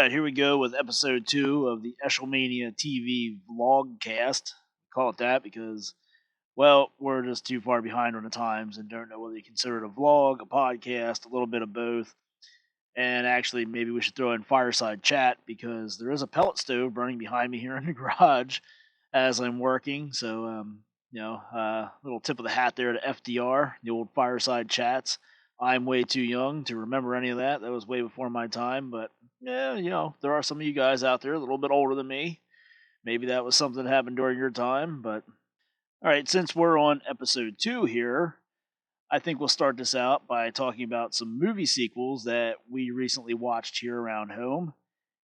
right, here we go with episode 2 of the Eshlemania TV vlogcast. Call it that because, well, we're just too far behind on the times and don't know whether you consider it a vlog, a podcast, a little bit of both. And actually, maybe we should throw in fireside chat because there is a pellet stove burning behind me here in the garage as I'm working. So, little tip of the hat there to FDR, the old fireside chats. I'm way too young to remember any of that. That was way before my time, but yeah, there are some of you guys out there a little bit older than me. Maybe that was something that happened during your time, but all right, since we're on episode 2 here, I think we'll start this out by talking about some movie sequels that we recently watched here around home.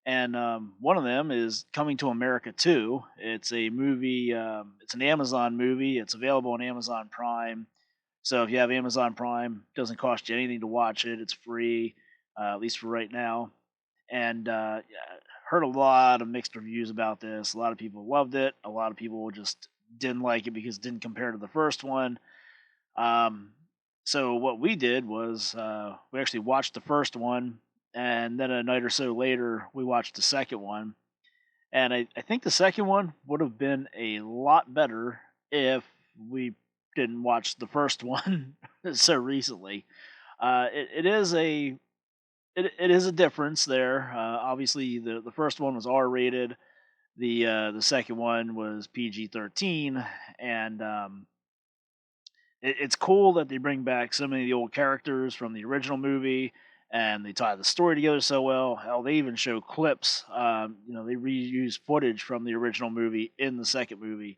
And one of them is Coming to America 2. It's a movie, it's an Amazon movie. It's available on Amazon Prime. So if you have Amazon Prime, it doesn't cost you anything to watch it. It's free, at least for right now. And heard a lot of mixed reviews about this. A lot of people loved it. A lot of people just didn't like it because it didn't compare to the first one. So what we did was we actually watched the first one, and then a night or so later we watched the second one. And I think the second one would have been a lot better if we didn't watch the first one so recently. It is a difference there. Obviously, the first one was R rated. The second one was PG-13, and it's cool that they bring back so many of the old characters from the original movie, and they tie the story together so well. Hell, they even show clips. They reuse footage from the original movie in the second movie.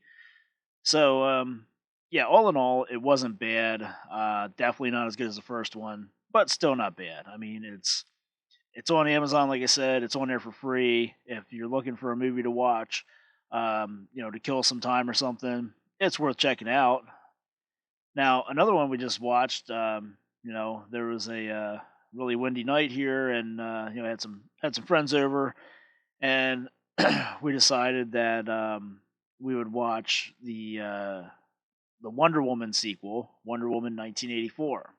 So, yeah, all in all, it wasn't bad. Definitely not as good as the first one, but still not bad. I mean, it's on Amazon, like I said. It's on there for free. If you're looking for a movie to watch, to kill some time or something, it's worth checking out. Now, another one we just watched. There was a really windy night here, and had some friends over, and we decided that we would watch the Wonder Woman sequel, Wonder Woman 1984.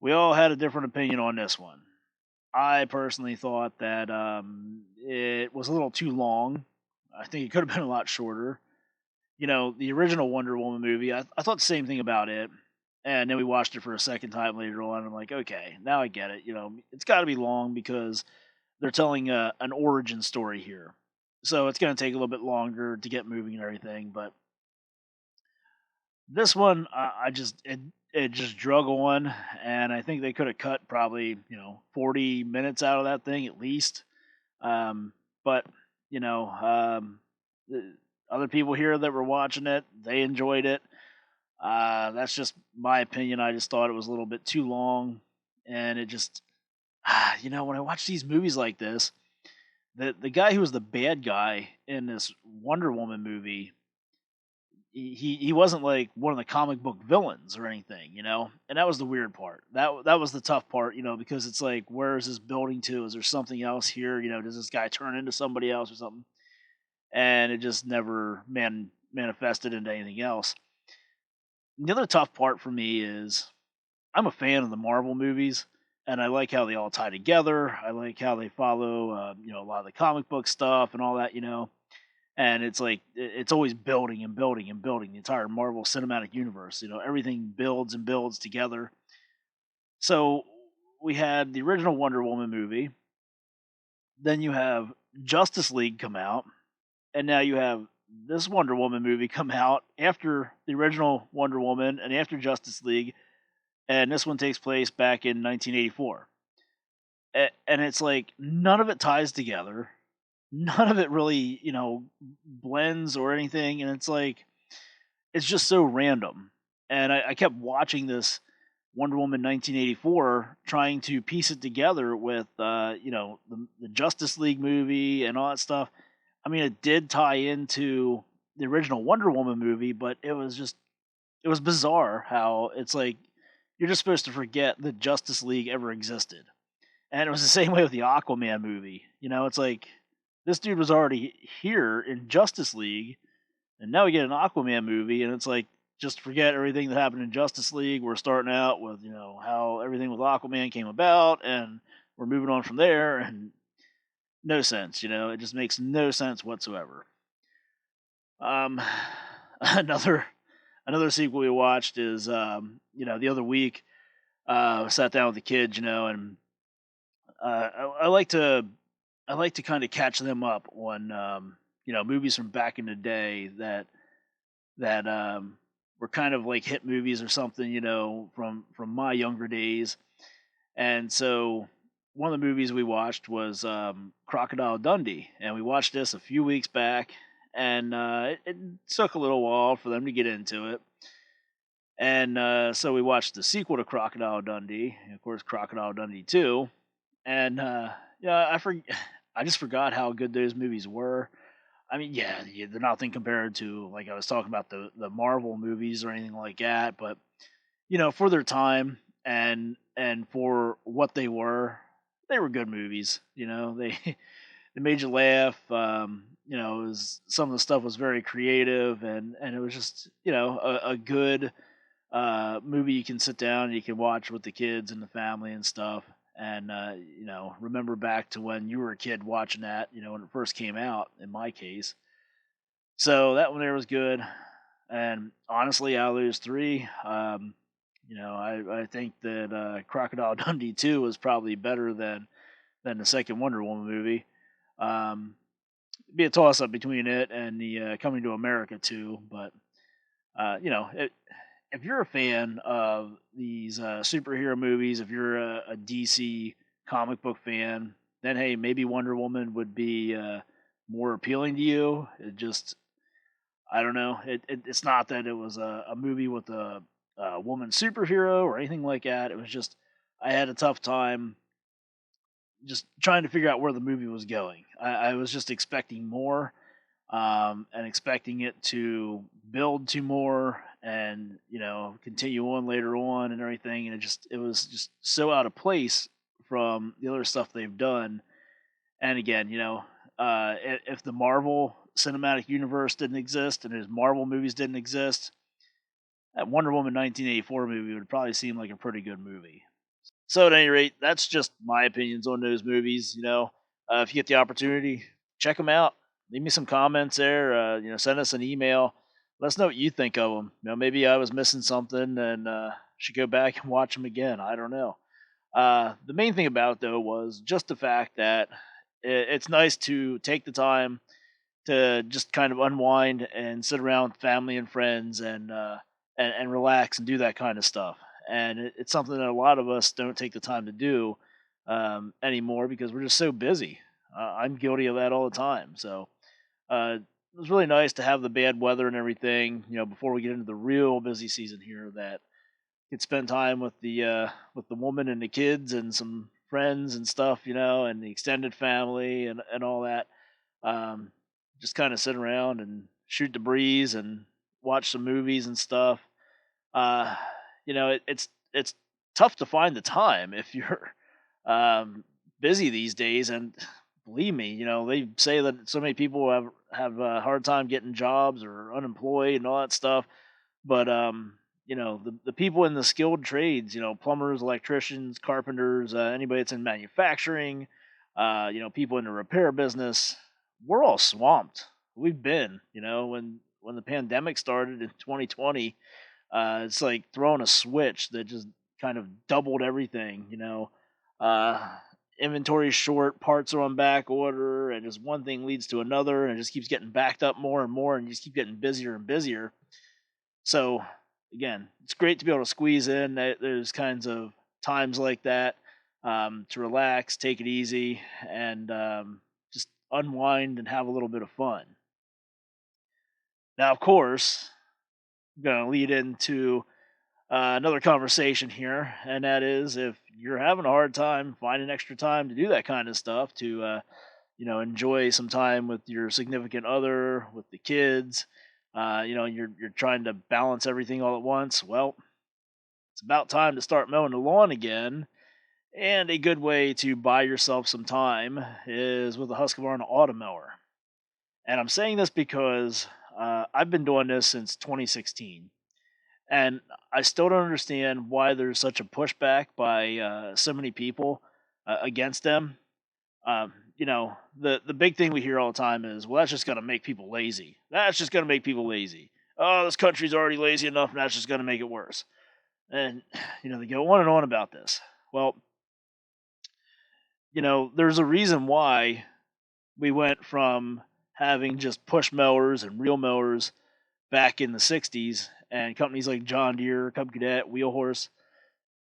We all had a different opinion on this one. I personally thought that it was a little too long. I think it could have been a lot shorter. The original Wonder Woman movie, I thought the same thing about it. And then we watched it for a second time later on. And I'm like, okay, now I get it. It's got to be long because they're telling an origin story here. So it's going to take a little bit longer to get moving and everything. But this one, it just drug on, and I think they could have cut probably 40 minutes out of that thing at least. But the other people here that were watching it, they enjoyed it. That's just my opinion. I just thought it was a little bit too long, and it just when I watch these movies like this, the guy who was the bad guy in this Wonder Woman movie, he wasn't like one of the comic book villains or anything, and that was the weird part. That was the tough part, because it's like, where is this building to? Is there something else here? Does this guy turn into somebody else or something? And it just never manifested into anything else. The other tough part for me is I'm a fan of the Marvel movies, and I like how they all tie together. I like how they follow, a lot of the comic book stuff and all that, And it's like it's always building and building and building the entire Marvel Cinematic Universe. Everything builds and builds together. So we had the original Wonder Woman movie. Then you have Justice League come out, and now you have this Wonder Woman movie come out after the original Wonder Woman and after Justice League, and this one takes place back in 1984. And it's like none of it ties together. None of it really, blends or anything, and it's like it's just so random. And I kept watching this Wonder Woman 1984, trying to piece it together with, the Justice League movie and all that stuff. I mean, it did tie into the original Wonder Woman movie, but it was bizarre how it's like you're just supposed to forget that Justice League ever existed. And it was the same way with the Aquaman movie. It's like this dude was already here in Justice League, and now we get an Aquaman movie, and it's like, just forget everything that happened in Justice League. We're starting out with, how everything with Aquaman came about, and we're moving on from there. And no sense. It just makes no sense whatsoever. Um, another another sequel we watched is the other week. Sat down with the kids, and I like to kind of catch them up on movies from back in the day that were kind of like hit movies or something, from my younger days. And so one of the movies we watched was Crocodile Dundee, and we watched this a few weeks back, and it took a little while for them to get into it. And so we watched the sequel to Crocodile Dundee, and of course Crocodile Dundee 2. And yeah, I just forgot how good those movies were. I mean, yeah, they're nothing compared to, like I was talking about, the Marvel movies or anything like that. But for their time and for what they were good movies. They they made you laugh. Some of the stuff was very creative, and it was just a good movie you can sit down and you can watch with the kids and the family and stuff. And remember back to when you were a kid watching that, when it first came out. In my case, so that one there was good. And honestly, out of those three, I think that Crocodile Dundee 2 was probably better than the second Wonder Woman movie. Um, It'd be a toss up between it and the Coming to America 2, but if you're a fan of these superhero movies, if you're a DC comic book fan, then hey, maybe Wonder Woman would be more appealing to you. It just, I don't know. It's not that it was a movie with a woman superhero or anything like that. It was just I had a tough time just trying to figure out where the movie was going. I was just expecting more, and expecting it to build to more, and continue on later on and everything. And it was just so out of place from the other stuff they've done. And again, if the Marvel Cinematic Universe didn't exist and his Marvel movies didn't exist, that Wonder Woman 1984 movie would probably seem like a pretty good movie. So at any rate, that's just my opinions on those movies. If you get the opportunity, check them out. Leave me some comments there. Send us an email. Let us know what you think of them. Maybe I was missing something and should go back and watch them again. I don't know. The main thing about it though was just the fact that it's nice to take the time to just kind of unwind and sit around with family and friends and relax and do that kind of stuff. And it's something that a lot of us don't take the time to do anymore because we're just so busy. I'm guilty of that all the time. So it was really nice to have the bad weather and everything. Before we get into the real busy season here, that could spend time with the woman and the kids and some friends and stuff. And the extended family and all that. Um, just kind of sit around and shoot the breeze and watch some movies and stuff. uh, it's tough to find the time if you're um, busy these days. And believe me, they say that so many people have a hard time getting jobs or unemployed and all that stuff. But the people in the skilled trades, plumbers, electricians, carpenters, anybody that's in manufacturing, people in the repair business, we're all swamped. We've been, when the pandemic started in 2020. It's like throwing a switch that just kind of doubled everything. Uh, Inventory short, parts are on back order, and just one thing leads to another, and it just keeps getting backed up more and more, and you just keep getting busier and busier. So again, it's great to be able to squeeze in those kinds of times like that, to relax, take it easy, and just unwind and have a little bit of fun. Now, of course, I'm going to lead into another conversation here, and that is if you're having a hard time finding extra time to do that kind of stuff, to enjoy some time with your significant other, with the kids. You're trying to balance everything all at once. Well, it's about time to start mowing the lawn again. And a good way to buy yourself some time is with a Husqvarna Automower. And I'm saying this because I've been doing this since 2016, and I still don't understand why there's such a pushback by so many people against them. the big thing we hear all the time is, well, that's just going to make people lazy. That's just going to make people lazy. Oh, this country's already lazy enough, and that's just going to make it worse. And they go on and on about this. Well, there's a reason why we went from having just push mowers and reel mowers back in the 60s, and companies like John Deere, Cub Cadet, Wheel Horse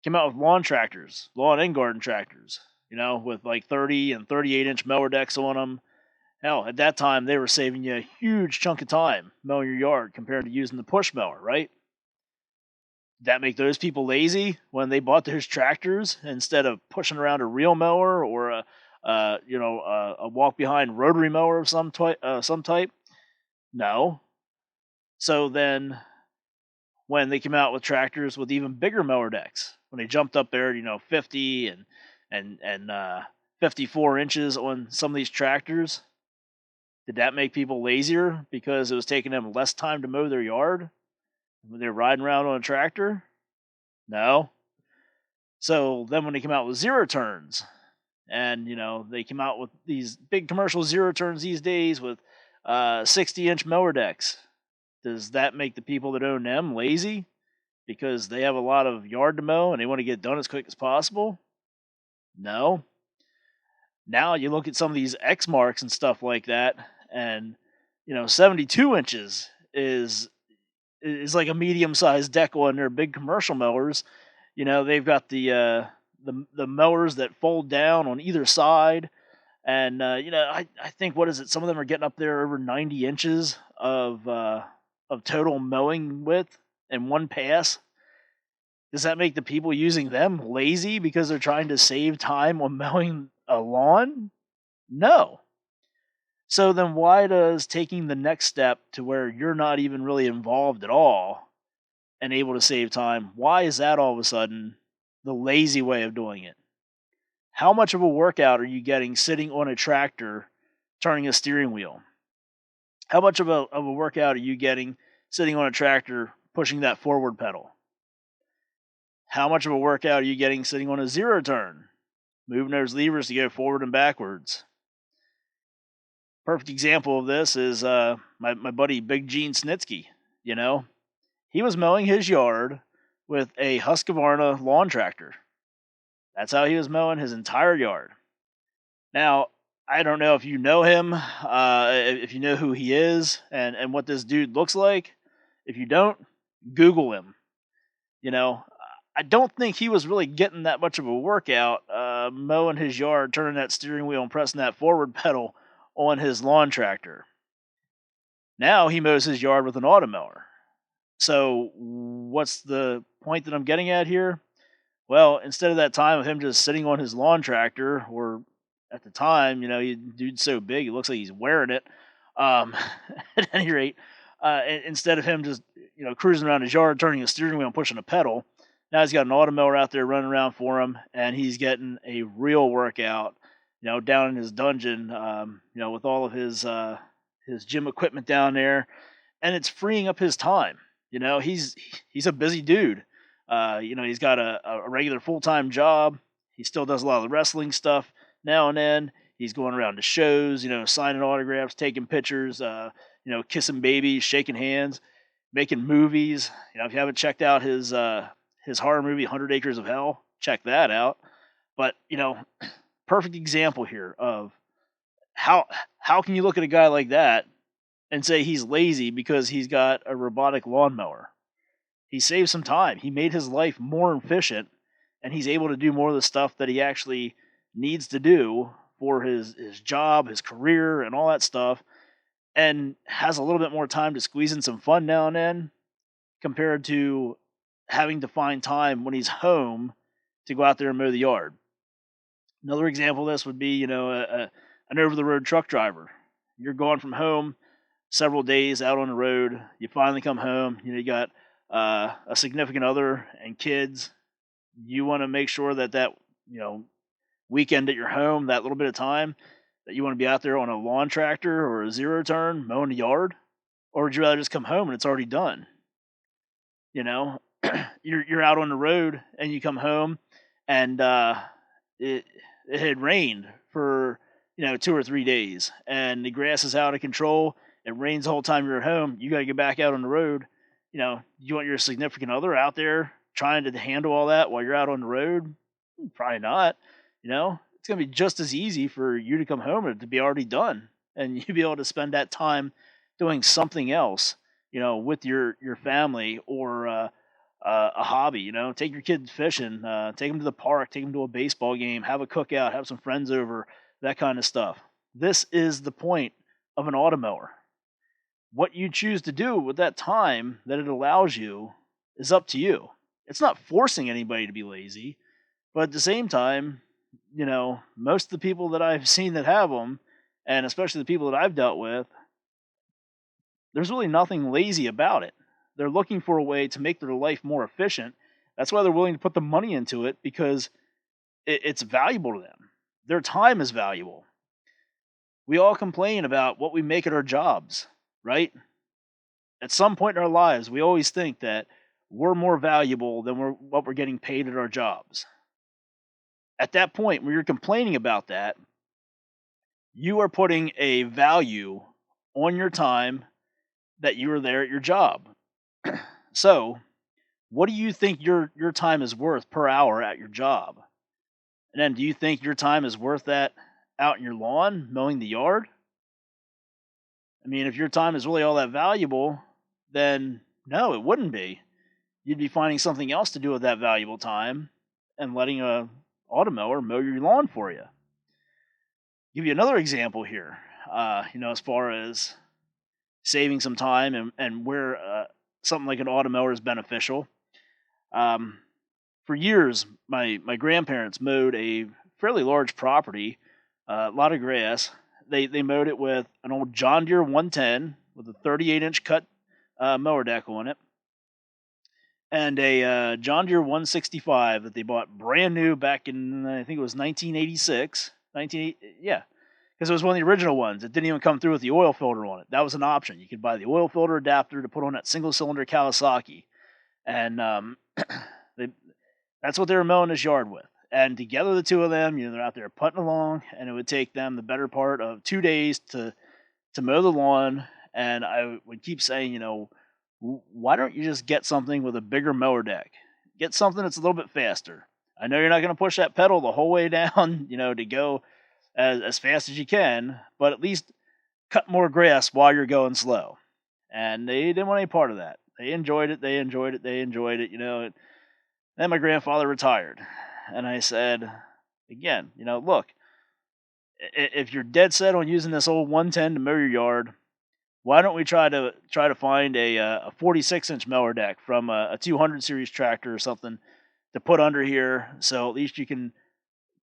came out with lawn tractors, lawn and garden tractors, with like 30 and 38-inch mower decks on them. Hell, at that time, they were saving you a huge chunk of time mowing your yard compared to using the push mower, right? Did that make those people lazy when they bought those tractors instead of pushing around a reel mower or a walk behind rotary mower of some type? No. So then, when they came out with tractors with even bigger mower decks, when they jumped up there, 50 and 54 inches on some of these tractors, did that make people lazier because it was taking them less time to mow their yard when they're riding around on a tractor? No. So then when they came out with zero turns, and they came out with these big commercial zero turns these days with 60-inch mower decks, does that make the people that own them lazy because they have a lot of yard to mow and they want to get done as quick as possible? No. Now you look at some of these X marks and stuff like that, and 72 inches is like a medium-sized deck on their big commercial mowers. They've got the mowers that fold down on either side, and I think, what is it? Some of them are getting up there over 90 inches of total mowing width in one pass. Does that make the people using them lazy because they're trying to save time on mowing a lawn? No. So then why does taking the next step to where you're not even really involved at all and able to save time, why is that all of a sudden the lazy way of doing it? How much of a workout are you getting sitting on a tractor turning a steering wheel? How much of a workout are you getting sitting on a tractor pushing that forward pedal? How much of a workout are you getting sitting on a zero turn, moving those levers to go forward and backwards? Perfect example of this is my buddy Big Gene Snitsky. He was mowing his yard with a Husqvarna lawn tractor. That's how he was mowing his entire yard. Now, I don't know if you know him, if you know who he is, and what this dude looks like. If you don't, Google him. I don't think he was really getting that much of a workout mowing his yard, turning that steering wheel and pressing that forward pedal on his lawn tractor. Now he mows his yard with an Automower. So what's the point that I'm getting at here? Well, instead of that time of him just sitting on his lawn tractor, or at the time, dude's so big, it looks like he's wearing it. At any rate, instead of him just, cruising around his yard, turning a steering wheel and pushing a pedal, now he's got an Automower out there running around for him, and he's getting a real workout, down in his dungeon, with all of his gym equipment down there, and it's freeing up his time. He's a busy dude. He's got a regular full-time job. He still does a lot of the wrestling stuff now and then. He's going around to shows, signing autographs, taking pictures, kissing babies, shaking hands, making movies. If you haven't checked out his horror movie, 100 Acres of Hell, check that out. But, perfect example here of how can you look at a guy like that and say he's lazy because he's got a robotic lawnmower? He saved some time. He made his life more efficient, and he's able to do more of the stuff that he actually needs to do for his job, his career, and all that stuff, and has a little bit more time to squeeze in some fun now and then, compared to having to find time when he's home to go out there and mow the yard. Another example of this would be, an over-the-road truck driver. You're gone from home several days out on the road. You finally come home. You got a significant other and kids. You want to make sure that weekend at your home, that little bit of time, that you want to be out there on a lawn tractor or a zero turn mowing the yard, or would you rather just come home and it's already done? You're out on the road and you come home and it had rained for 2 or 3 days, and the grass is out of control. It rains the whole time you're at home. You got to get back out on the road. You want your significant other out there trying to handle all that while you're out on the road? Probably not. It's going to be just as easy for you to come home and to be already done, and you be able to spend that time doing something else, with your family, or a hobby. Take your kids fishing, take them to the park, take them to a baseball game, have a cookout, have some friends over, that kind of stuff. This is the point of an automower. What you choose to do with that time that it allows you is up to you. It's not forcing anybody to be lazy, but at the same time, most of the people that I've seen that have them, and especially the people that I've dealt with, there's really nothing lazy about it. They're looking for a way to make their life more efficient. That's why they're willing to put the money into it, because it's valuable to them. Their time is valuable. We all complain about what we make at our jobs, right? At some point in our lives, we always think that we're more valuable than what we're getting paid at our jobs. At that point, when you're complaining about that, you are putting a value on your time that you were there at your job. So, what do you think your time is worth per hour at your job? And then, do you think your time is worth that out in your lawn mowing the yard? I mean, if your time is really all that valuable, then no, it wouldn't be. You'd be finding something else to do with that valuable time and letting a automower mow your lawn for you. Give you another example here. As far as saving some time and where something like an automower is beneficial. For years, my grandparents mowed a fairly large property, a lot of grass. They mowed it with an old John Deere 110 with a 38-inch cut mower deck on it, and a John Deere 165 that they bought brand new back in, I think it was 1986. Yeah, because it was one of the original ones. It didn't even come through with the oil filter on it. That was an option. You could buy the oil filter adapter to put on that single-cylinder Kawasaki, and that's what they were mowing this yard with. And together, the two of them, they're out there putting along, and it would take them the better part of 2 days to mow the lawn. And I would keep saying, why don't you just get something with a bigger mower deck? Get something that's a little bit faster. I know you're not going to push that pedal the whole way down, to go as fast as you can, but at least cut more grass while you're going slow. And they didn't want any part of that. They enjoyed it. Then my grandfather retired. And I said, again, look, if you're dead set on using this old 110 to mow your yard, why don't we try to find a 46-inch mower deck from a 200 series tractor or something to put under here, so at least you can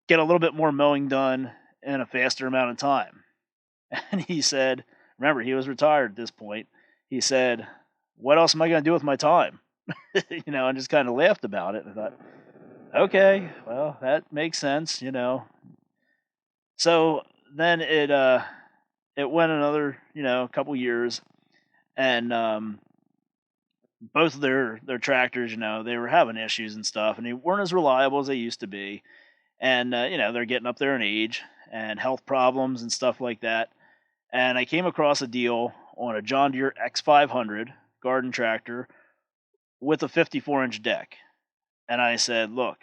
get a little bit more mowing done in a faster amount of time. And he said, remember, he was retired at this point. He said, what else am I going to do with my time? And just kind of laughed about it. I thought, okay, well, that makes sense, So then it went another, couple years, and both of their tractors, they were having issues and stuff, and they weren't as reliable as they used to be. And they're getting up there in age and health problems and stuff like that. And I came across a deal on a John Deere X500 garden tractor with a 54-inch deck. And I said, look,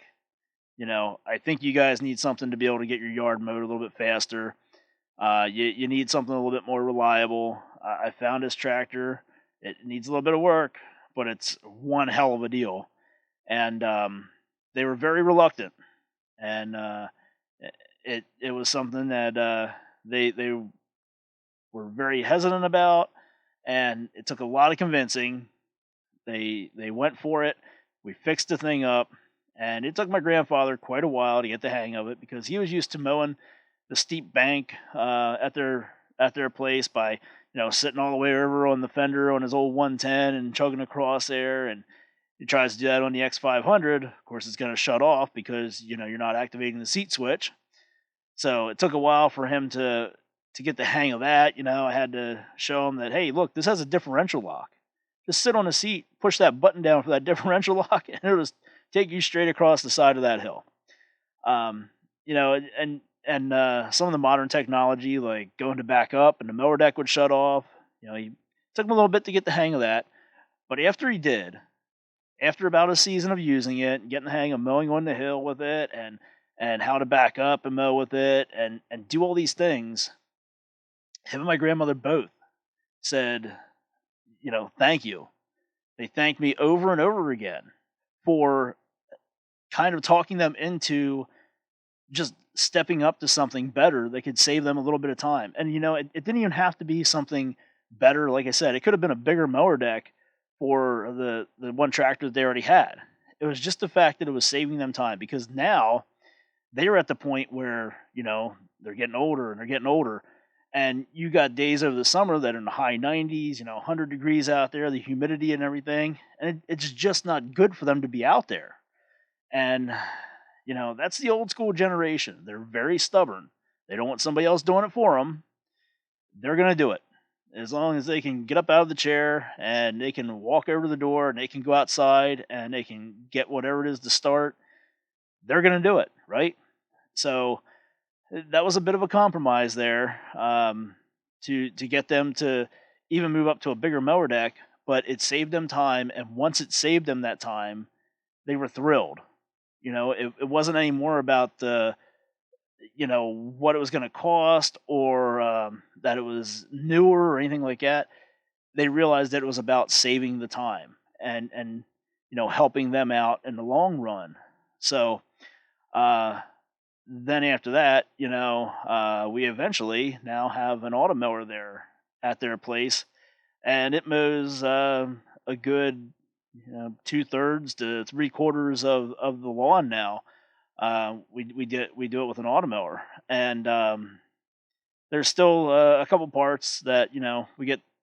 I think you guys need something to be able to get your yard mowed a little bit faster. You need something a little bit more reliable. I found this tractor. It needs a little bit of work, but it's one hell of a deal. And they were very reluctant. And it was something that they were very hesitant about, and it took a lot of convincing. They went for it. We fixed the thing up, and it took my grandfather quite a while to get the hang of it, because he was used to mowing the steep bank at their place by sitting all the way over on the fender on his old 110 and chugging across there. And he tries to do that on the X500. Of course, it's going to shut off because you're not activating the seat switch. So it took a while for him to get the hang of that. I had to show him that, hey, look, this has a differential lock. Just sit on a seat, push that button down for that differential lock, and it'll just take you straight across the side of that hill. And and some of the modern technology, like going to back up and the mower deck would shut off. He took him a little bit to get the hang of that, but after he did, after about a season of using it, getting the hang of mowing on the hill with it, and how to back up and mow with it, and do all these things, him and my grandmother both said, thank you. They thanked me over and over again for kind of talking them into just stepping up to something better that could save them a little bit of time. And it didn't even have to be something better. Like I said, it could have been a bigger mower deck for the one tractor that they already had. It was just the fact that it was saving them time, because now they are at the point where they're getting older and they're getting older, and you got days over the summer that are in the high 90s, 100 degrees out there, the humidity and everything, and it's just not good for them to be out there. And that's the old school generation. They're very stubborn. They don't want somebody else doing it for them. They're going to do it. As long as they can get up out of the chair and they can walk over to the door and they can go outside and they can get whatever it is to start, they're going to do it, right? So that was a bit of a compromise there, to get them to even move up to a bigger mower deck, but it saved them time. And once it saved them that time, they were thrilled. It wasn't any more about the what it was going to cost, or that it was newer or anything like that. They realized that it was about saving the time and helping them out in the long run. So then after that, we eventually now have an automower there at their place, and it mows a good 2/3 to 3/4 of the lawn now. We do it with an automower, and there's still a couple parts that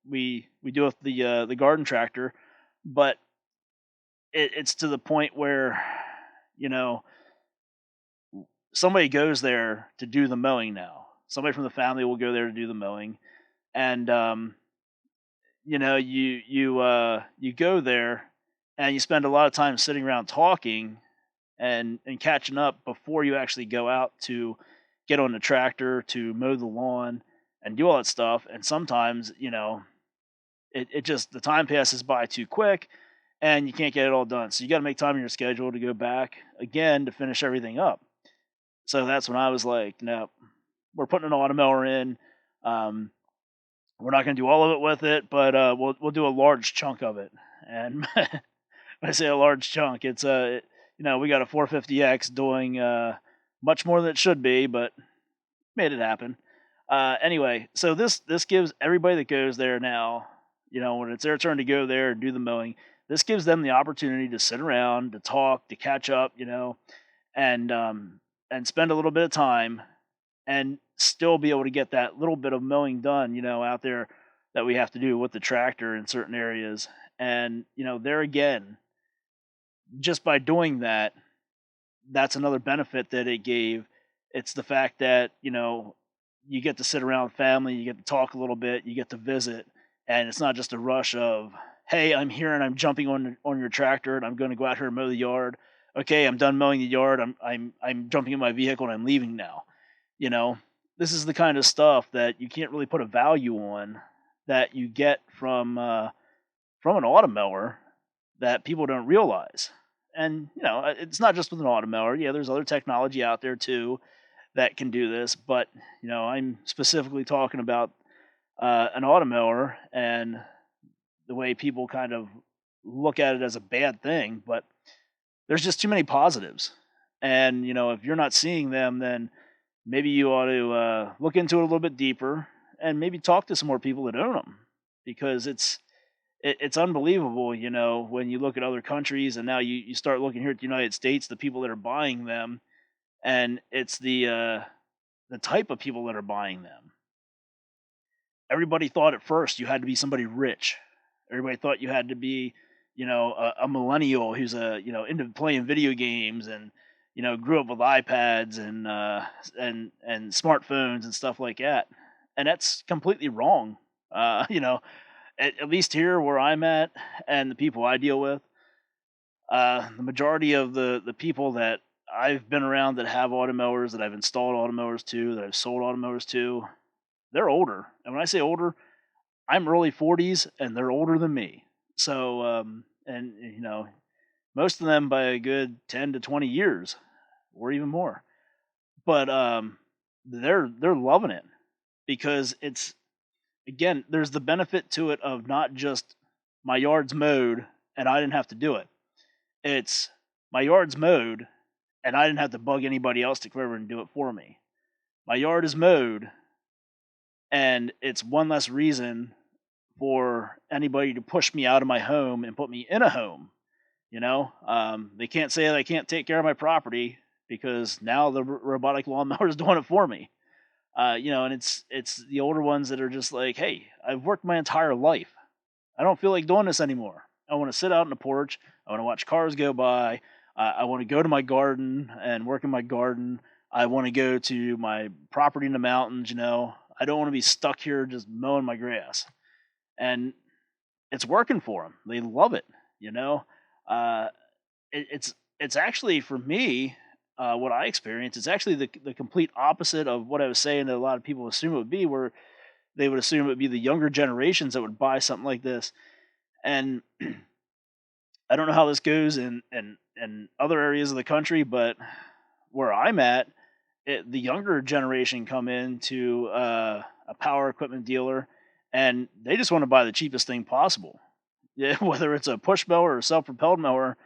we do with the garden tractor, but it's to the point where somebody goes there to do the mowing now. Somebody from the family will go there to do the mowing, and you go there and you spend a lot of time sitting around talking and catching up before you actually go out to get on the tractor to mow the lawn and do all that stuff. And sometimes, it just, the time passes by too quick and you can't get it all done. So you got to make time in your schedule to go back again to finish everything up. So that's when I was like, no, we're putting an automower in. We're not going to do all of it with it, but we'll do a large chunk of it. And when I say a large chunk, it's we got a 450X doing much more than it should be, but made it happen. Anyway, so this gives everybody that goes there now, when it's their turn to go there and do the mowing, this gives them the opportunity to sit around, to talk, to catch up, and spend a little bit of time and still be able to get that little bit of mowing done, out there that we have to do with the tractor in certain areas. And, there again, just by doing that, that's another benefit that it gave. It's the fact that, you get to sit around with family, you get to talk a little bit, you get to visit, and it's not just a rush of, hey, I'm here and I'm jumping on your tractor and I'm going to go out here and mow the yard. Okay, I'm done mowing the yard. I'm jumping in my vehicle and I'm leaving now. This is the kind of stuff that you can't really put a value on that you get from an automower that people don't realize. And it's not just with an automower. Yeah, there's other technology out there too that can do this, but I'm specifically talking about an automower and the way people kind of look at it as a bad thing. But there's just too many positives, and if you're not seeing them, then maybe you ought to look into it a little bit deeper and maybe talk to some more people that own them, because it's unbelievable, when you look at other countries and now you start looking here at the United States, the people that are buying them, and it's the type of people that are buying them. Everybody thought at first you had to be somebody rich. Everybody thought you had to be, a millennial who's into playing video games and grew up with iPads and smartphones and stuff like that. And that's completely wrong. At least here where I'm at and the people I deal with, the majority of the people that I've been around that have Automowers, that I've installed Automowers to, that I've sold Automowers to. They're older, and when I say older, I'm early 40s, and they're older than me. So, and most of them by a good 10 to 20 years, or even more. But they're loving it because it's, again, there's the benefit to it of not just my yard's mowed and I didn't have to do it. It's my yard's mowed and I didn't have to bug anybody else to come over and do it for me. My yard is mowed and it's one less reason for anybody to push me out of my home and put me in a home. They can't say that I can't take care of my property because now the robotic lawnmower is doing it for me. And it's the older ones that are just like, hey, I've worked my entire life. I don't feel like doing this anymore. I want to sit out on the porch. I want to watch cars go by. I want to go to my garden and work in my garden. I want to go to my property in the mountains. I don't want to be stuck here just mowing my grass. And it's working for them. They love it. You know, uh, it's actually for me, what I experience. It's actually the complete opposite of what I was saying that a lot of people assume it would be, where they would assume it would be the younger generations that would buy something like this. And I don't know how this goes in other areas of the country, but where I'm at, the younger generation come into a power equipment dealer, and they just want to buy the cheapest thing possible. Yeah, whether it's a push mower or self-propelled mower,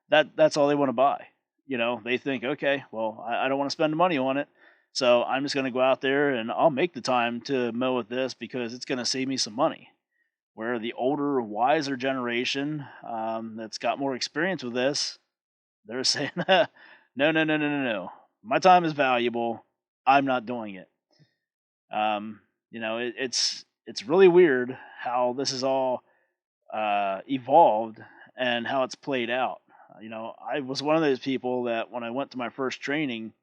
that's all they want to buy. They think, okay, well, I don't want to spend the money on it, so I'm just going to go out there and I'll make the time to mow with this because it's going to save me some money. Where the older, wiser generation that's got more experience with this, they're saying, no, no, no, no, no, no. My time is valuable. I'm not doing it. It's really weird how this is all evolved and how it's played out. I was one of those people that when I went to my first training,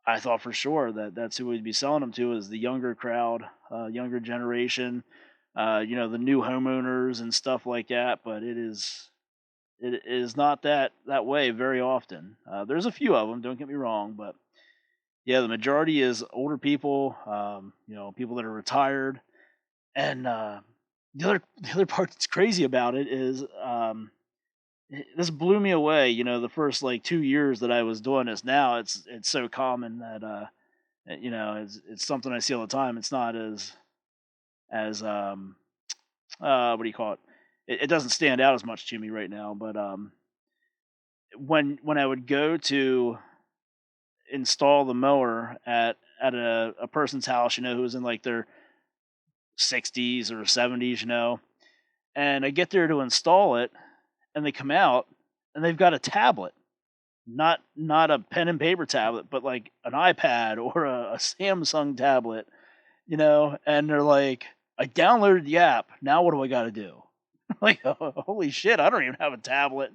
I thought for sure that that's who we'd be selling them to, is the younger crowd, younger generation, the new homeowners and stuff like that. But it is not that way very often. There's a few of them, don't get me wrong, but yeah, the majority is older people, people that are retired. And the other part that's crazy about it is, this blew me away. The first like 2 years that I was doing this. Now it's so common that it's something I see all the time. It's not as what do you call it? It doesn't stand out as much to me right now. But when I would go to install the mower at a person's house, who was in like their 60s or 70s, and I get there to install it, and they come out and they've got a tablet, not a pen and paper tablet, but like an iPad or a Samsung tablet, and they're like, I downloaded the app. Now what do I got to do? Like, holy shit, I don't even have a tablet,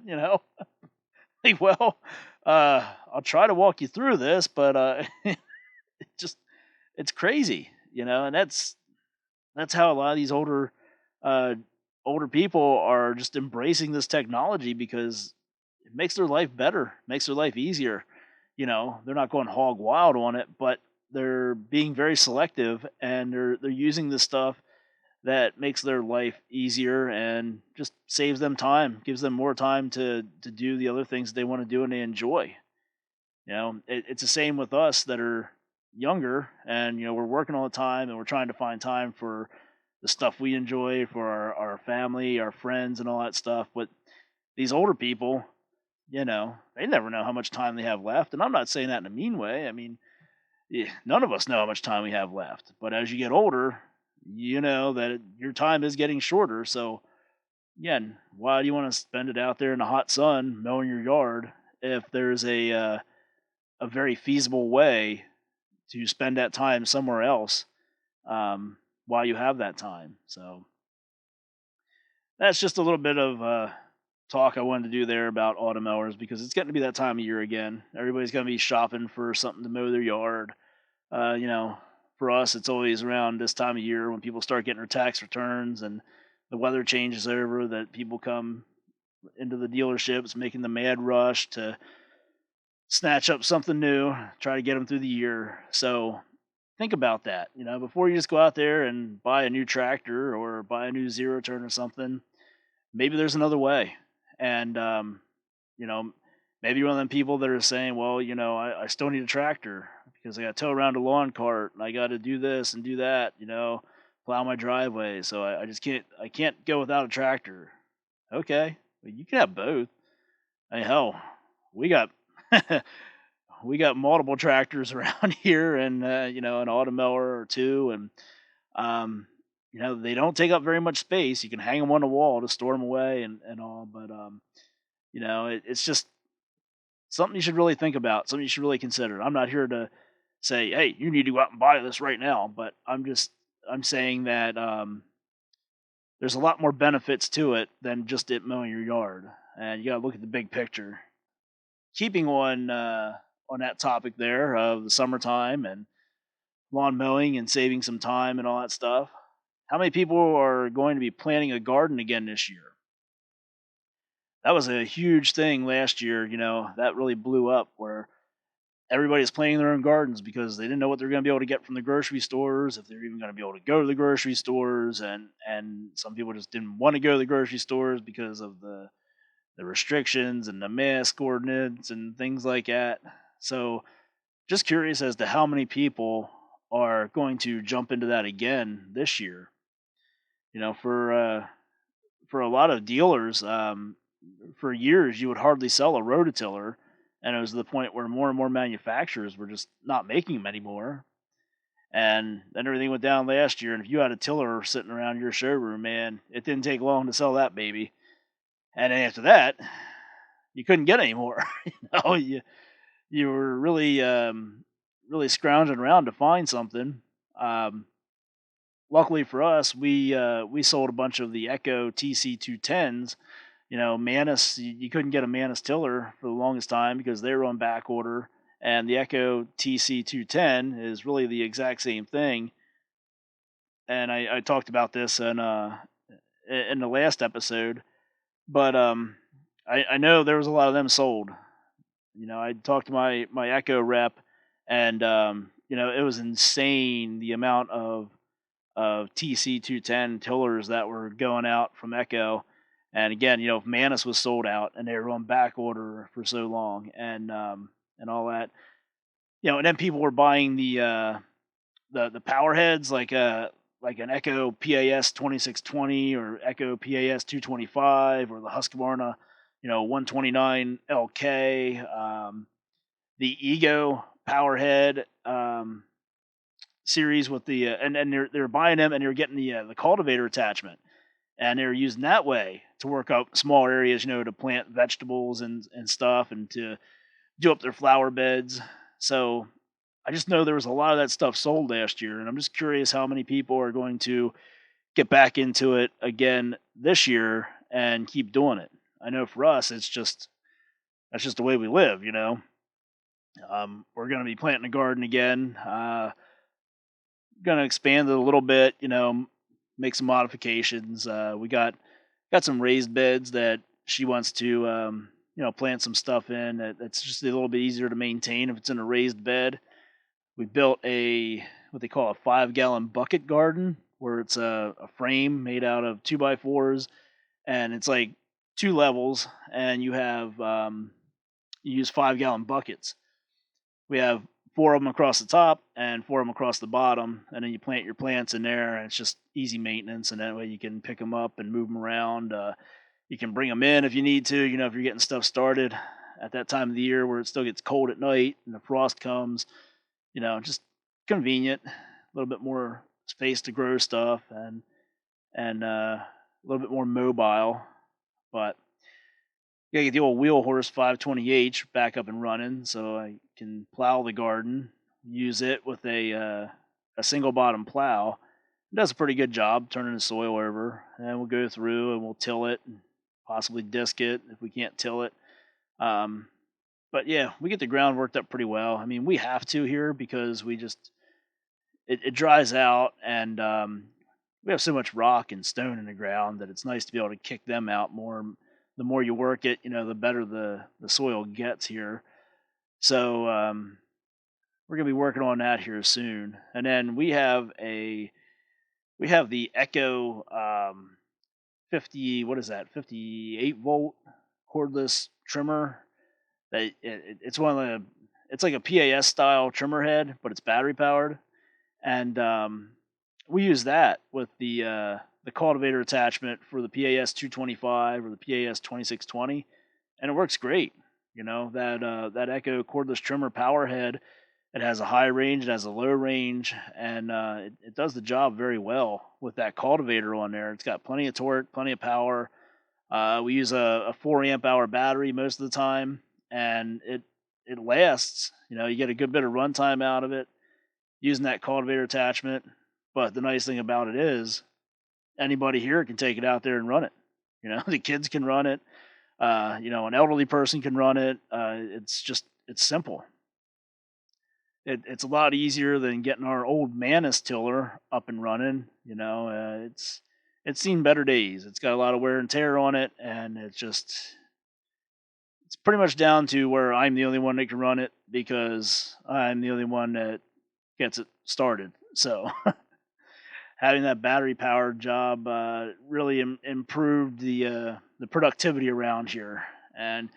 Like, well, I'll try to walk you through this, but it just it's crazy, and that's how a lot of these uh, older people are just embracing this technology because it makes their life better, makes their life easier. They're not going hog wild on it, but they're being very selective, and they're using this stuff that makes their life easier and just saves them time, gives them more time to do the other things they want to do and they enjoy. It's the same with us that are younger, and we're working all the time and we're trying to find time for the stuff we enjoy, for our family, our friends, and all that stuff. But these older people, they never know how much time they have left. And I'm not saying that in a mean way. I mean, none of us know how much time we have left. But as you get older, you know that your time is getting shorter. So, again, why do you want to spend it out there in the hot sun mowing your yard if there's a very feasible way to spend that time somewhere else, while you have that time? So that's just a little bit of talk I wanted to do there about automowers, because it's getting to be that time of year again. Everybody's going to be shopping for something to mow their yard. Uh, you know, for us, it's always around this time of year when people start getting their tax returns and the weather changes over, that people come into the dealerships making the mad rush to snatch up something new, try to get them through the year. So think about that, before you just go out there and buy a new tractor or buy a new zero turn or something. Maybe there's another way. And, you know, maybe you're one of them people that are saying, well, I still need a tractor because I got to tow around a lawn cart and I got to do this and do that, plow my driveway. So I just I can't go without a tractor. Okay. Well, you can have both. Hey, hell, we got, we got multiple tractors around here and, an automower or two. And, um, they don't take up very much space. You can hang them on the wall to store them away and all. But, it's just something you should really think about, something you should really consider. I'm not here to say, hey, you need to go out and buy this right now. But I'm saying that there's a lot more benefits to it than just it mowing your yard. And you got to look at the big picture. Keeping on that topic there of the summertime and lawn mowing and saving some time and all that stuff. How many people are going to be planting a garden again this year? That was a huge thing last year, that really blew up where everybody's planting their own gardens because they didn't know what they're going to be able to get from the grocery stores, if they're even going to be able to go to the grocery stores, and some people just didn't want to go to the grocery stores because of the restrictions and the mask ordinance and things like that. So, just curious as to how many people are going to jump into that again this year. For a lot of dealers, for years you would hardly sell a rototiller, and it was to the point where more and more manufacturers were just not making them anymore. And then everything went down last year, and if you had a tiller sitting around your showroom, man, it didn't take long to sell that baby. And then after that, you couldn't get any more. You were really scrounging around to find something. Um, Luckily for us, we sold a bunch of the Echo TC210s. Manus, you couldn't get a Manus tiller for the longest time because they were on back order, and the Echo TC210 is really the exact same thing. And I talked about this in the last episode, but I know there was a lot of them sold. I talked to my Echo rep, and it was insane the amount of TC210 tillers that were going out from Echo. And again, Manus was sold out, and they were on back order for so long, and all that. And then people were buying the power heads like an Echo PAS 2620 or Echo PAS 225 or the Husqvarna 129 LK, the Ego powerhead series with the and they're buying them, and they're getting the cultivator attachment, and they're using that way to work up small areas, to plant vegetables and stuff, and to do up their flower beds. So I just know there was a lot of that stuff sold last year, and I'm just curious how many people are going to get back into it again this year and keep doing it. I know for us, that's just the way we live. We're going to be planting a garden again. Going to expand it a little bit. Make some modifications. We got some raised beds that she wants to plant some stuff in. That's just a little bit easier to maintain if it's in a raised bed. We built what they call a 5-gallon bucket garden, where it's a frame made out of 2x4s, and it's like 2 levels, and you use 5-gallon buckets. We have 4 of them across the top and 4 of them across the bottom, and then you plant your plants in there, and it's just easy maintenance, and that way you can pick them up and move them around. You can bring them in if you need to, if you're getting stuff started at that time of the year where it still gets cold at night and the frost comes. Just convenient, a little bit more space to grow stuff, and a little bit more mobile. But you gotta get the old wheel horse 520H back up and running, so I can plow the garden. Use it with a single bottom plow. It does a pretty good job turning the soil over, and we'll go through and we'll till it, and possibly disc it if we can't till it. But yeah, we get the ground worked up pretty well. I mean, we have to here because it dries out, and we have so much rock and stone in the ground that it's nice to be able to kick them out more. The more you work it, the better the soil gets here. So we're gonna be working on that here soon. And then we have the Echo 50, what is that, 58-volt cordless trimmer. It's one of the, it's like a PAS style trimmer head, but it's battery powered. And we use that with the cultivator attachment for the PAS 225 or the PAS 2620, and it works great. You know that that Echo cordless trimmer power head. It has a high range, it has a low range, and it does the job very well with that cultivator on there. It's got plenty of torque, plenty of power. We use a 4 amp hour battery most of the time, and it lasts. You know, you get a good bit of runtime out of it using that cultivator attachment. But the nice thing about it is anybody here can take it out there and run it. You know, the kids can run it. You know, an elderly person can run it. It's simple. It's a lot easier than getting our old Manus tiller up and running. You know, it's seen better days. It's got a lot of wear and tear on it, and it's pretty much down to where I'm the only one that can run it because I'm the only one that gets it started. So having that battery powered job really improved the productivity around here, and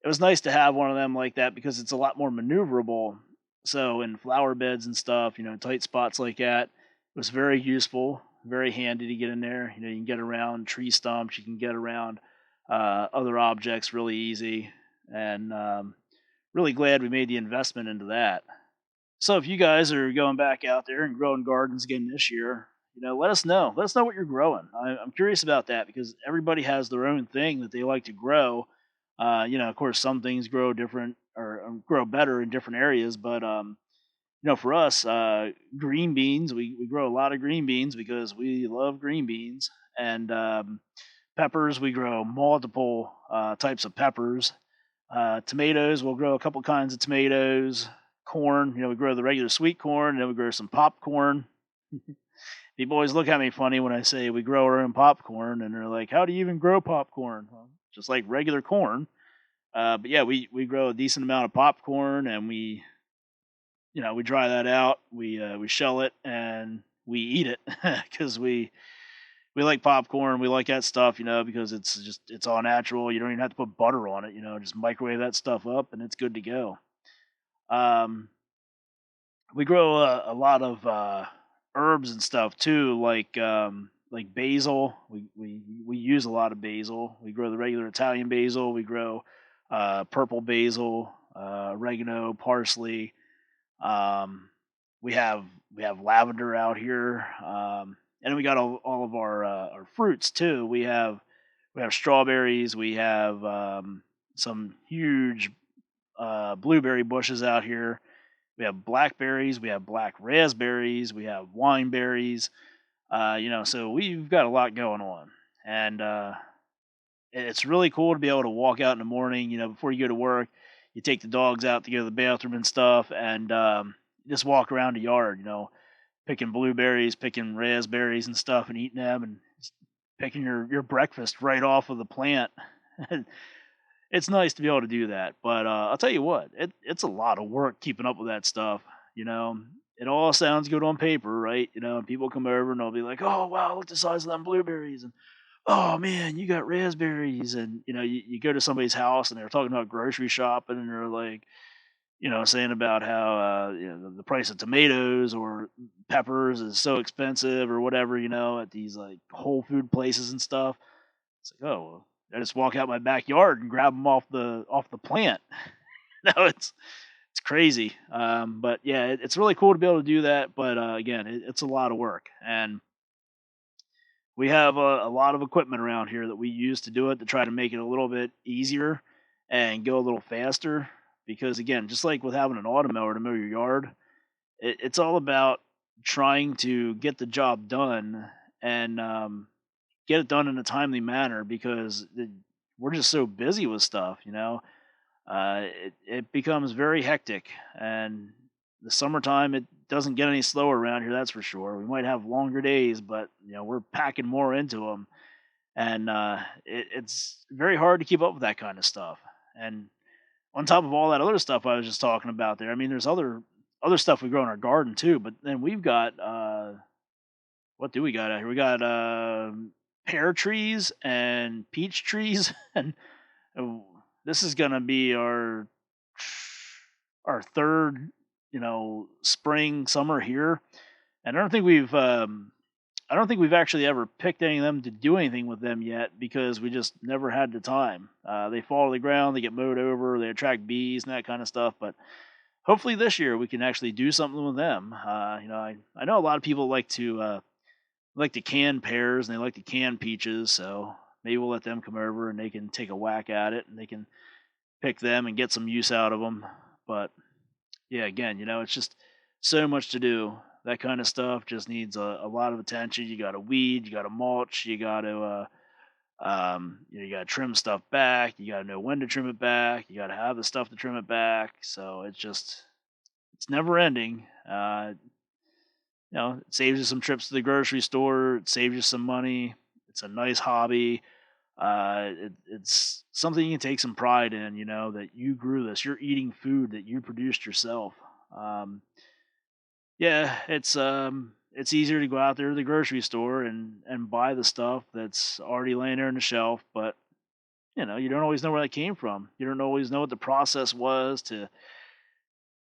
it was nice to have one of them like that because it's a lot more maneuverable. So in flower beds and stuff, you know, tight spots like that, it was very useful, very handy to get in there. You know, you can get around tree stumps, you can get around other objects really easy, and really glad we made the investment into that. So if you guys are going back out there and growing gardens again this year, you know, let us know. Let us know what you're growing. I'm curious about that because everybody has their own thing that they like to grow. You know, of course, some things grow different or grow better in different areas, but you know, for us, green beans, we grow a lot of green beans because we love green beans, and peppers, we grow multiple types of peppers. Tomatoes, we'll grow a couple kinds of tomatoes. Corn, you know, we grow the regular sweet corn, and then we grow some popcorn. People always look at me funny when I say we grow our own popcorn, and they're like, "How do you even grow popcorn?" Well, just like regular corn. But yeah, we grow a decent amount of popcorn, and you know, we dry that out, we shell it, and we eat it because we like popcorn, we like that stuff, you know, because it's all natural. You don't even have to put butter on it, you know, just microwave that stuff up, and it's good to go. Um, we grow a lot of herbs and stuff too, like basil. We use a lot of basil. We grow the regular Italian basil. We grow purple basil, oregano, parsley. Um, we have we have lavender out here, and we got all of our fruits too. We have strawberries. We have some huge blueberry bushes out here. We have blackberries, we have black raspberries, we have wine berries. You know, so we've got a lot going on, and it's really cool to be able to walk out in the morning. You know, before you go to work, you take the dogs out to go to the bathroom and stuff, and just walk around the yard. You know, picking blueberries, picking raspberries and stuff, and eating them, and just picking your breakfast right off of the plant. It's nice to be able to do that. But I'll tell you what, it's a lot of work keeping up with that stuff. You know, it all sounds good on paper, right? You know, and people come over and they'll be like, "Oh wow, look the size of them blueberries," and "Oh man, you got raspberries," and you know, you go to somebody's house and they're talking about grocery shopping and they're like, you know, saying about how you know the price of tomatoes or peppers is so expensive or whatever, you know, at these like whole food places and stuff. It's like, oh, well, I just walk out my backyard and grab them off the plant. No, it's crazy. But yeah, it's really cool to be able to do that. But again, it's a lot of work, and we have a lot of equipment around here that we use to do it to try to make it a little bit easier and go a little faster. Because again, just like with having an automower to mow your yard, it's all about trying to get the job done and get it done in a timely manner because we're just so busy with stuff, you know. It becomes very hectic, and the summertime it doesn't get any slower around here. That's for sure. We might have longer days, but you know we're packing more into them, and it's very hard to keep up with that kind of stuff. And on top of all that other stuff I was just talking about there, I mean, there's other stuff we grow in our garden too, but then we've got what do we got out here? We got pear trees and peach trees, and oh, this is gonna be our third, spring summer here, and I don't think we've actually ever picked any of them to do anything with them yet because we just never had the time. They fall to the ground, they get mowed over, they attract bees and that kind of stuff. But hopefully this year we can actually do something with them. I know a lot of people like to can pears and they like to can peaches, so maybe we'll let them come over and they can take a whack at it and they can pick them and get some use out of them. But yeah, again, it's just so much to do. That kind of stuff just needs a lot of attention. You got to weed, you got to mulch, you got to trim stuff back. You got to know when to trim it back. You got to have the stuff to trim it back. So it's never ending. It saves you some trips to the grocery store. It saves you some money. It's a nice hobby. It's something you can take some pride in. That you grew this. You're eating food that you produced yourself. Yeah, it's easier to go out there to the grocery store and buy the stuff that's already laying there on the shelf, but you don't always know where that came from. You don't always know what the process was to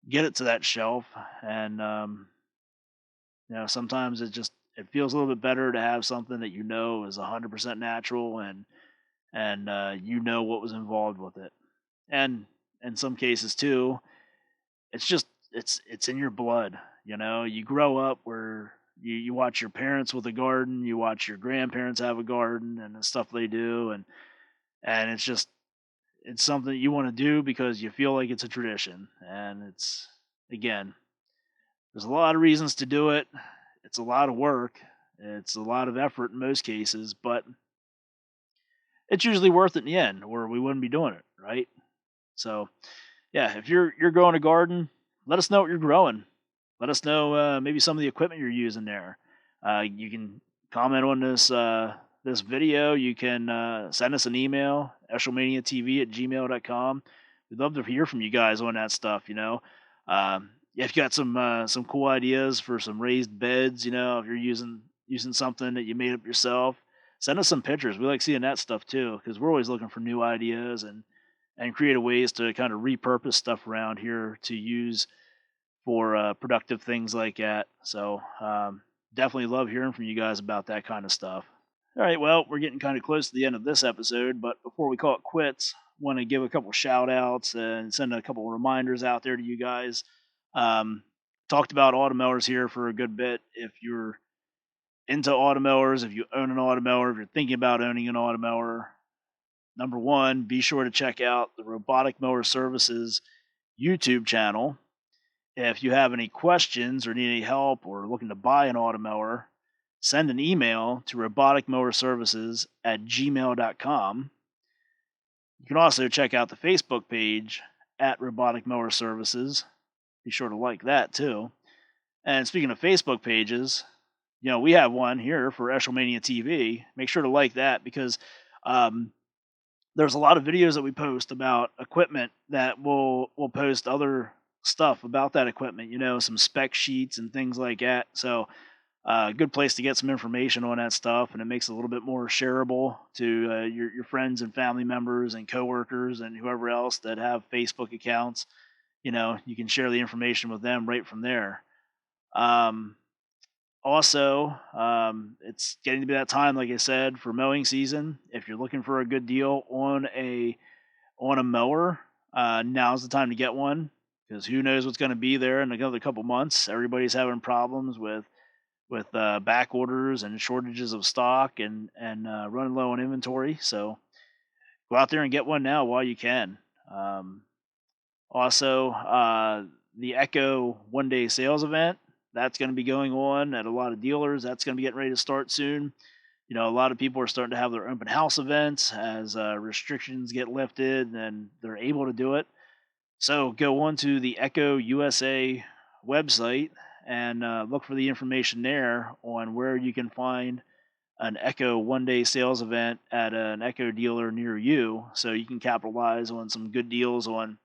get it to that shelf, and sometimes it feels a little bit better to have something that is 100% natural and what was involved with it, and in some cases too, it's just it's in your blood. You grow up where you watch your parents with a garden, you watch your grandparents have a garden and the stuff they do, and it's something that you want to do because you feel like it's a tradition. And it's, again, there's a lot of reasons to do it. It's a lot of work. It's a lot of effort in most cases, but it's usually worth it in the end, or we wouldn't be doing it, right? So, yeah, if you're growing a garden, let us know what you're growing. Let us know maybe some of the equipment you're using there. You can comment on this video. You can send us an email, eshlemaniatv@gmail.com. We'd love to hear from you guys on that stuff. If you got some cool ideas for some raised beds, if you're using something that you made up yourself, send us some pictures. We like seeing that stuff too because we're always looking for new ideas and creative ways to kind of repurpose stuff around here to use for productive things like that. So definitely love hearing from you guys about that kind of stuff. All right, well, we're getting kind of close to the end of this episode, but before we call it quits, want to give a couple shout outs and send a couple reminders out there to you guys. Talked about Automowers here for a good bit. If you're into Automowers, if you own an Automower, if you're thinking about owning an Automower, number one, be sure to check out the Robotic Mower Services YouTube channel. If you have any questions or need any help or looking to buy an Automower, send an email to roboticmowerservices@gmail.com. You can also check out the Facebook page at Robotic Mower Services. Be sure to like that too. And speaking of Facebook pages, we have one here for Eshlemania TV. Make sure to like that because there's a lot of videos that we post about equipment that we'll post other stuff about that equipment, some spec sheets and things like that. So good place to get some information on that stuff, and it makes it a little bit more shareable to your friends and family members and coworkers and whoever else that have Facebook accounts. You can share the information with them right from there. Also, it's getting to be that time, like I said, for mowing season. If you're looking for a good deal on a mower, now's the time to get one because who knows what's going to be there in another couple months. Everybody's having problems with back orders and shortages of stock and running low on inventory. So go out there and get one now while you can. Also, the Echo one-day sales event, that's going to be going on at a lot of dealers. That's going to be getting ready to start soon. A lot of people are starting to have their open house events as restrictions get lifted and they're able to do it. So go on to the Echo USA website and look for the information there on where you can find an Echo one-day sales event at an Echo dealer near you, so you can capitalize on some good deals on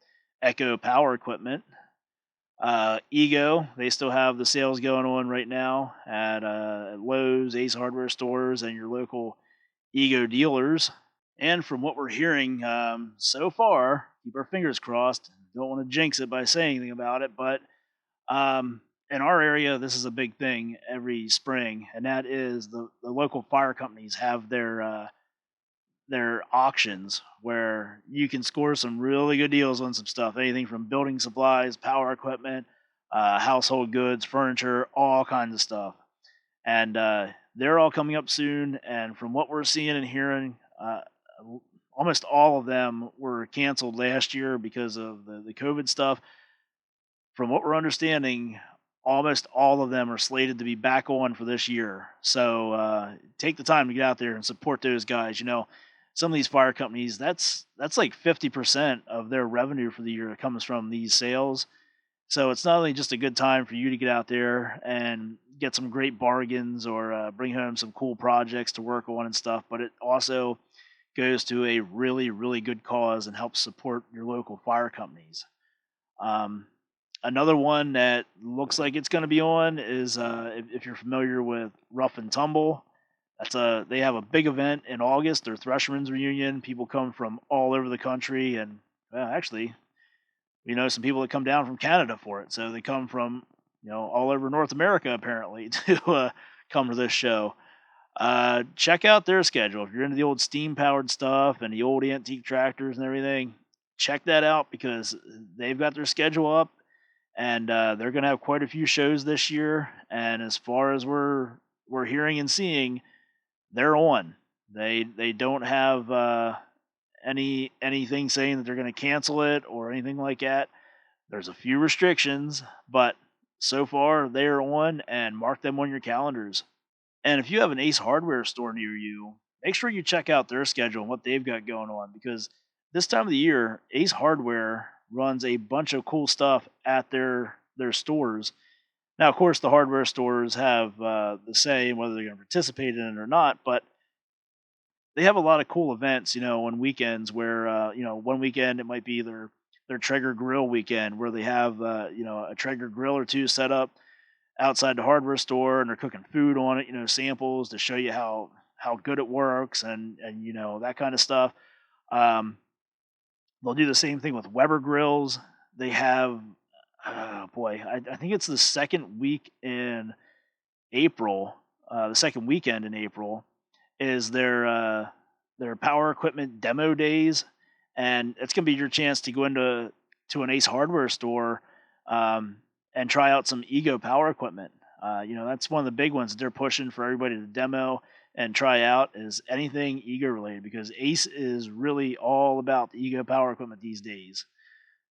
Echo Power Equipment. Ego, they still have the sales going on right now at Lowe's, Ace Hardware stores, and your local Ego dealers. And from what we're hearing so far, keep our fingers crossed. Don't want to jinx it by saying anything about it, but in our area, this is a big thing every spring, and that is the local fire companies have their auctions where you can score some really good deals on some stuff. Anything from building supplies, power equipment, household goods, furniture, all kinds of stuff. And they're all coming up soon. And from what we're seeing and hearing, almost all of them were canceled last year because of the COVID stuff. From what we're understanding, almost all of them are slated to be back on for this year. So take the time to get out there and support those guys. You know, some of these fire companies, that's like 50% of their revenue for the year that comes from these sales. So it's not only just a good time for you to get out there and get some great bargains or bring home some cool projects to work on and stuff, but it also goes to a really, really good cause and helps support your local fire companies. Um, Another one that looks like it's going to be on is if you're familiar with Rough and Tumble. They have a big event in August, their Threshermen's reunion. People come from all over the country, and well, actually, we know some people that come down from Canada for it. So they come from all over North America apparently to come to this show. Check out their schedule if you're into the old steam powered stuff and the old antique tractors and everything. Check that out because they've got their schedule up, and they're going to have quite a few shows this year. And as far as we're hearing and seeing, they're on. They don't have anything saying that they're going to cancel it or anything like that. There's a few restrictions, but so far they're on, and mark them on your calendars. And if you have an Ace Hardware store near you, make sure you check out their schedule and what they've got going on, because this time of the year, Ace Hardware runs a bunch of cool stuff at their stores. Now, of course, the hardware stores have the say whether they're going to participate in it or not, but they have a lot of cool events, on weekends where, one weekend it might be their Traeger grill weekend where they have, a Traeger grill or two set up outside the hardware store, and they're cooking food on it, samples to show you how good it works and that kind of stuff. Um, they'll do the same thing with Weber grills. They have, oh boy, I think it's the second week in April, the second weekend in April is their power equipment demo days, and it's gonna be your chance to go into an Ace Hardware store and try out some Ego power equipment. That's one of the big ones that they're pushing for everybody to demo and try out is anything Ego related, because Ace is really all about the Ego power equipment these days.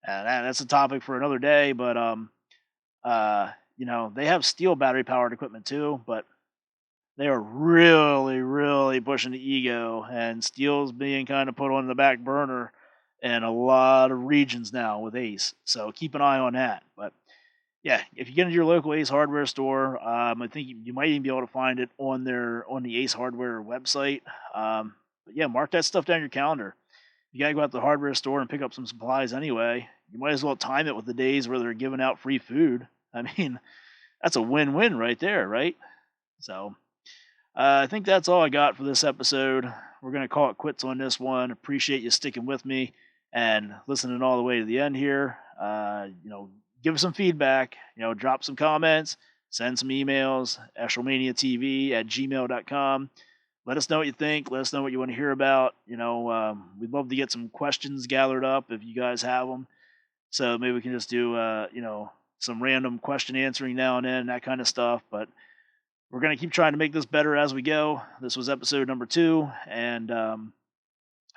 That's a topic for another day, but they have steel battery powered equipment too, but they are really, really pushing the Ego, and steel's being kind of put on the back burner in a lot of regions now with Ace. So keep an eye on that. But yeah, if you get into your local Ace Hardware store, I think you might even be able to find it on the Ace Hardware website. But yeah, mark that stuff down your calendar. You gotta go out to the hardware store and pick up some supplies anyway. You might as well time it with the days where they're giving out free food. I mean, that's a win-win right there, right? So I think that's all I got for this episode. We're going to call it quits on this one. Appreciate you sticking with me and listening all the way to the end here. Give us some feedback, drop some comments, send some emails, eshlemaniatv@gmail.com. Let us know what you think. Let us know what you want to hear about. We'd love to get some questions gathered up if you guys have them. So maybe we can just do, some random question answering now and then, that kind of stuff. But we're going to keep trying to make this better as we go. This was episode number 2, and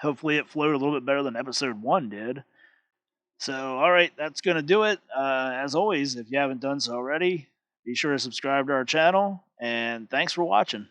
hopefully it flowed a little bit better than episode 1 did. So, all right, that's going to do it. As always, if you haven't done so already, be sure to subscribe to our channel, and thanks for watching.